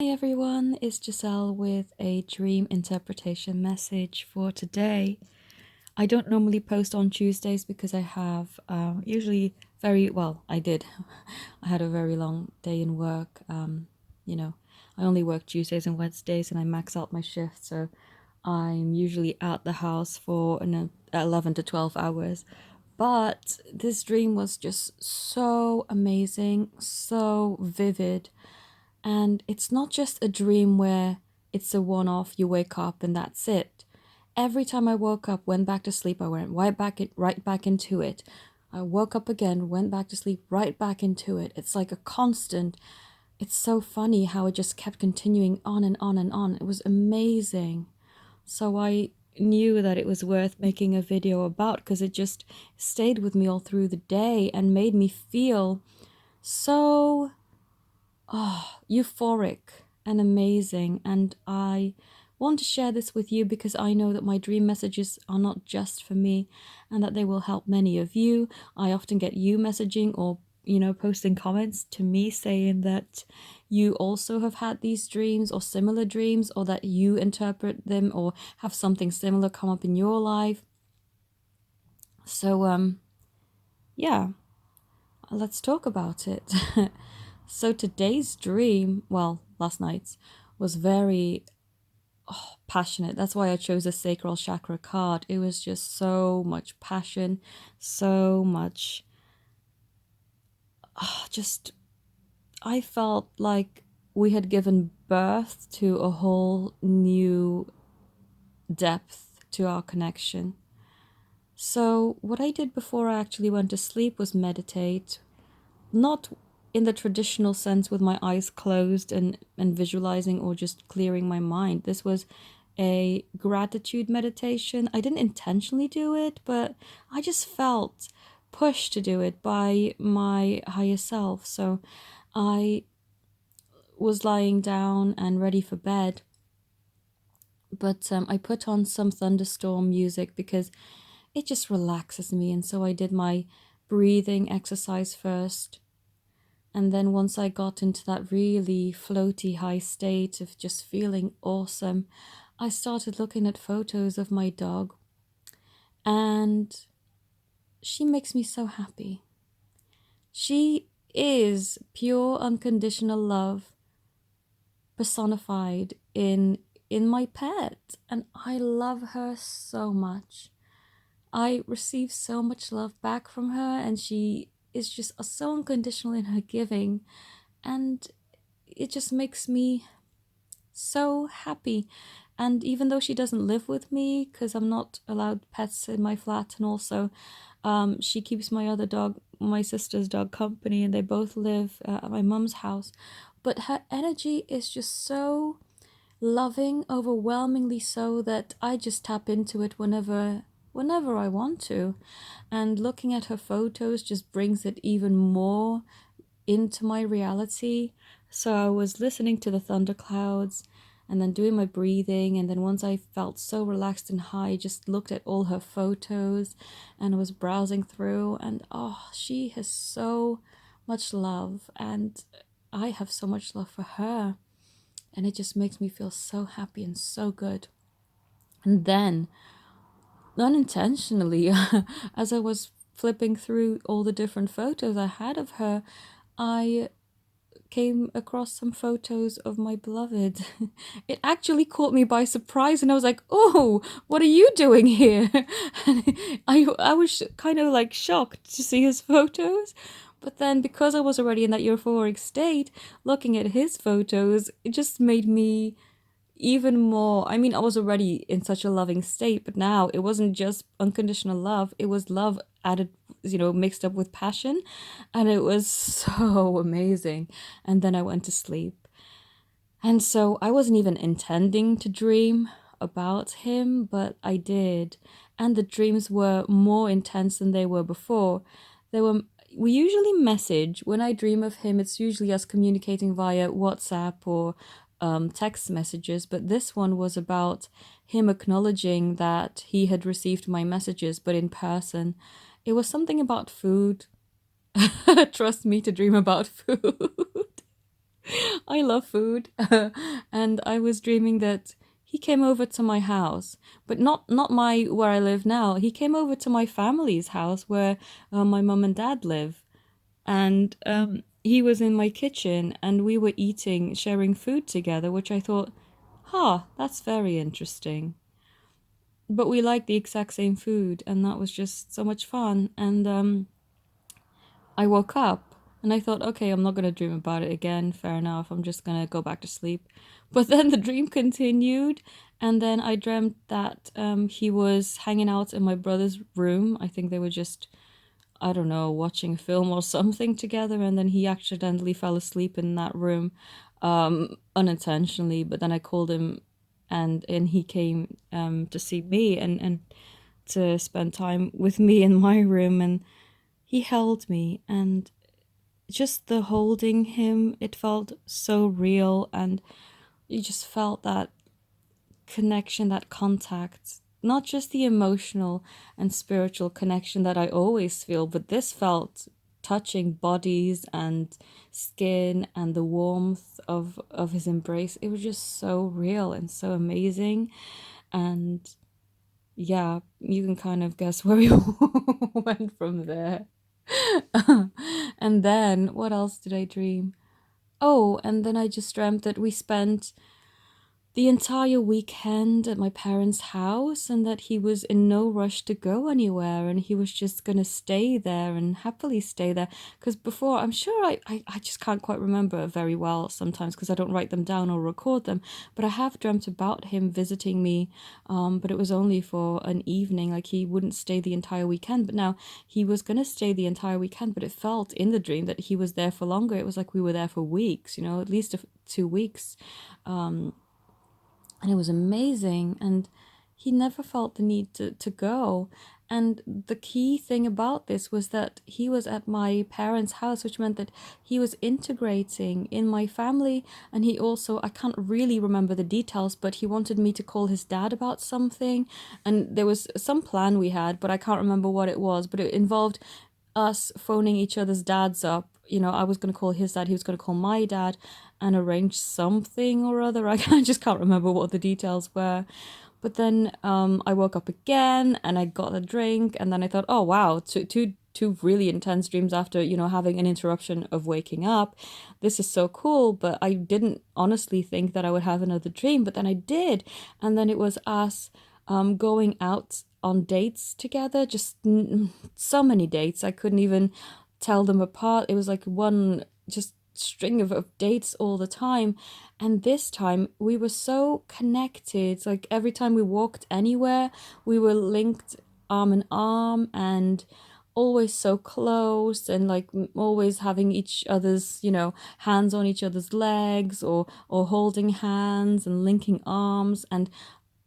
Hey everyone, it's Giselle with a dream interpretation message for today. I don't normally post on Tuesdays because I have usually very well, I did. I had a very long day in work. You know, I only work Tuesdays and Wednesdays and I max out my shift, so I'm usually at the house for 11 to 12 hours. But this dream was just so amazing, so vivid, and it's not just a dream where it's a one off, you wake up and that's it. Every time I woke up, went back to sleep, I went right back into it. I woke up again, went back to sleep, right back into it. It's like a constant. It's so funny how it just kept continuing on and on and on. It was amazing. So I knew that it was worth making a video about because it just stayed with me all through the day and made me feel so euphoric and amazing. And I want to share this with you because I know that my dream messages are not just for me and that they will help many of you. I often get you messaging or posting comments to me saying that you also have had these dreams or similar dreams, or that you interpret them or have something similar come up in your life. So yeah, let's talk about it. So today's dream, well, last night's, was very passionate. That's why I chose a sacral chakra card. It was just so much passion, so much. Just, I felt like we had given birth to a whole new depth to our connection. So, what I did before I actually went to sleep was meditate, not in the traditional sense with my eyes closed and visualizing or just clearing my mind. This was a gratitude meditation. I didn't intentionally do it, but I just felt pushed to do it by my higher self. So I was lying down and ready for bed, but I put on some thunderstorm music because it just relaxes me. And so I did my breathing exercise first. And then once I got into that really floaty high state of just feeling awesome, I started looking at photos of my dog. And she makes me so happy. She is pure unconditional love personified in my pet, and I love her so much. I receive so much love back from her, and she is just so unconditional in her giving, and it just makes me so happy. And even though she doesn't live with me because I'm not allowed pets in my flat, and also she keeps my other dog, my sister's dog, company, and they both live at my mum's house, but her energy is just so loving, overwhelmingly so, that I just tap into it whenever I want to. And looking at her photos just brings it even more into my reality. So I was listening to the thunderclouds and then doing my breathing, and then once I felt so relaxed and high, I just looked at all her photos and was browsing through, and she has so much love and I have so much love for her, and it just makes me feel so happy and so good. And then unintentionally, as I was flipping through all the different photos I had of her, I came across some photos of my beloved. It actually caught me by surprise, and I was like, "Oh, what are you doing here?" And I was kind of like shocked to see his photos. But then, because I was already in that euphoric state, looking at his photos, it just made me even more. I mean, I was already in such a loving state, but now it wasn't just unconditional love, it was love added, mixed up with passion, and it was so amazing. And then I went to sleep, and so I wasn't even intending to dream about him, but I did. And the dreams were more intense than they were before. They were We usually message. When I dream of him, it's usually us communicating via WhatsApp or text messages, but this one was about him acknowledging that he had received my messages, but in person. It was something about food. Trust me to dream about food. I love food. And I was dreaming that he came over to my house, but not my where I live now. He came over to my family's house where my mum and dad live. And he was in my kitchen and we were eating, sharing food together, which I thought, huh, that's very interesting. But we liked the exact same food, and that was just so much fun. And I woke up and I thought, okay, I'm not going to dream about it again. Fair enough. I'm just going to go back to sleep. But then the dream continued. And then I dreamt that he was hanging out in my brother's room. I think they were just, I don't know, watching a film or something together. And then he accidentally fell asleep in that room unintentionally. But then I called him and he came to see me and to spend time with me in my room. And he held me, and just the holding him, it felt so real, and you just felt that connection, that contact, not just the emotional and spiritual connection that I always feel, but this felt touching bodies and skin and the warmth of his embrace. It was just so real and so amazing. And yeah, you can kind of guess where we went from there. And then what else did I dream? Oh, and then I just dreamt that we spent the entire weekend at my parents' house and that he was in no rush to go anywhere and he was just going to stay there and happily stay there. Because before, I'm sure I just can't quite remember very well sometimes because I don't write them down or record them. But I have dreamt about him visiting me, but it was only for an evening. Like he wouldn't stay the entire weekend. But now he was going to stay the entire weekend, but it felt in the dream that he was there for longer. It was like we were there for weeks, at least 2 weeks. And it was amazing, and he never felt the need to go. And the key thing about this was that he was at my parents' house, which meant that he was integrating in my family. And he also, I can't really remember the details, but he wanted me to call his dad about something. And there was some plan we had, but I can't remember what it was. But it involved us phoning each other's dads up. I was going to call his dad, he was going to call my dad and arrange something or other. I just can't remember what the details were. But then I woke up again and I got a drink, and then I thought, oh wow, two really intense dreams after, having an interruption of waking up. This is so cool, but I didn't honestly think that I would have another dream, but then I did. And then it was us going out on dates together, just so many dates. I couldn't even tell them apart. It was like one just string of dates all the time. And this time we were so connected. Like every time we walked anywhere, we were linked arm in arm and always so close, and like always having each other's hands on each other's legs, or holding hands and linking arms. And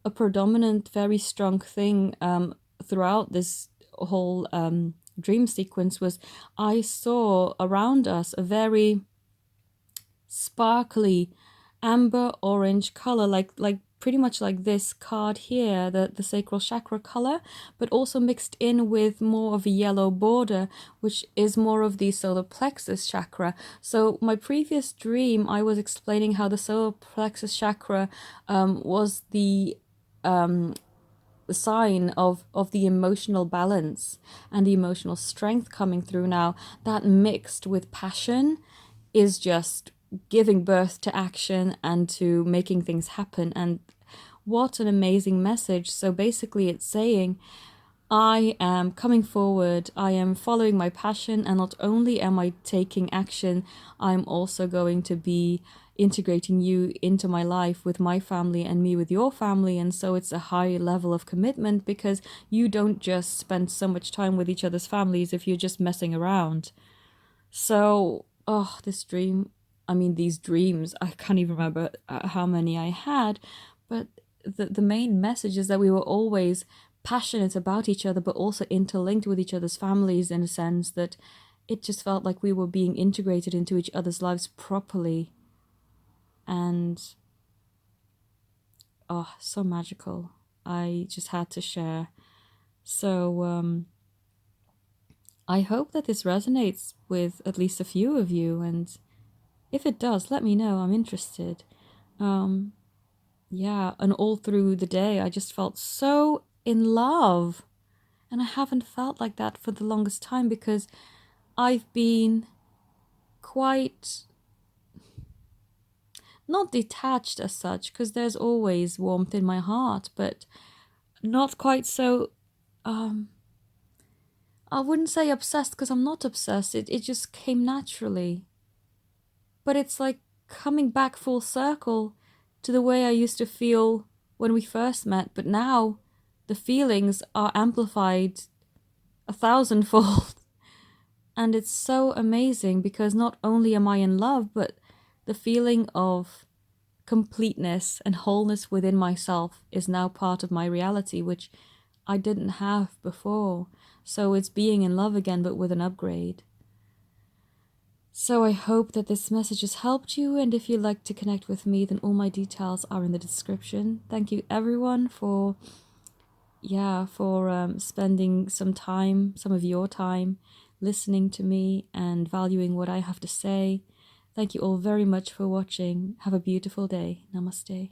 a predominant, very strong thing throughout this whole dream sequence was I saw around us a very sparkly amber orange color, like pretty much like this card here, the sacral chakra color, but also mixed in with more of a yellow border, which is more of the solar plexus chakra. So my previous dream, I was explaining how the solar plexus chakra was the sign of the emotional balance and the emotional strength coming through. Now that mixed with passion is just giving birth to action and to making things happen. And what an amazing message. So basically it's saying, I am coming forward, I am following my passion, and not only am I taking action, I'm also going to be integrating you into my life with my family and me with your family. And so it's a high level of commitment because you don't just spend so much time with each other's families if you're just messing around. So, oh, this dream, I mean, these dreams, I can't even remember how many I had, but the main message is that we were always passionate about each other, but also interlinked with each other's families in a sense that it just felt like we were being integrated into each other's lives properly. And, oh, so magical. I just had to share. So, I hope that this resonates with at least a few of you, and If it does, let me know. I'm interested. Um, yeah, and all through the day, I just felt so in love. And I haven't felt like that for the longest time because I've been quite not detached as such, because there's always warmth in my heart, but not quite so. Um, I wouldn't say obsessed because I'm not obsessed. It just came naturally. But it's like coming back full circle to the way I used to feel when we first met, but now the feelings are amplified a thousandfold. And it's so amazing because not only am I in love, but the feeling of completeness and wholeness within myself is now part of my reality, which I didn't have before. So it's being in love again, but with an upgrade. So I hope that this message has helped you, and if you'd like to connect with me, then all my details are in the description. Thank you everyone for spending some of your time listening to me and valuing what I have to say. Thank you all very much for watching. Have a beautiful day. Namaste.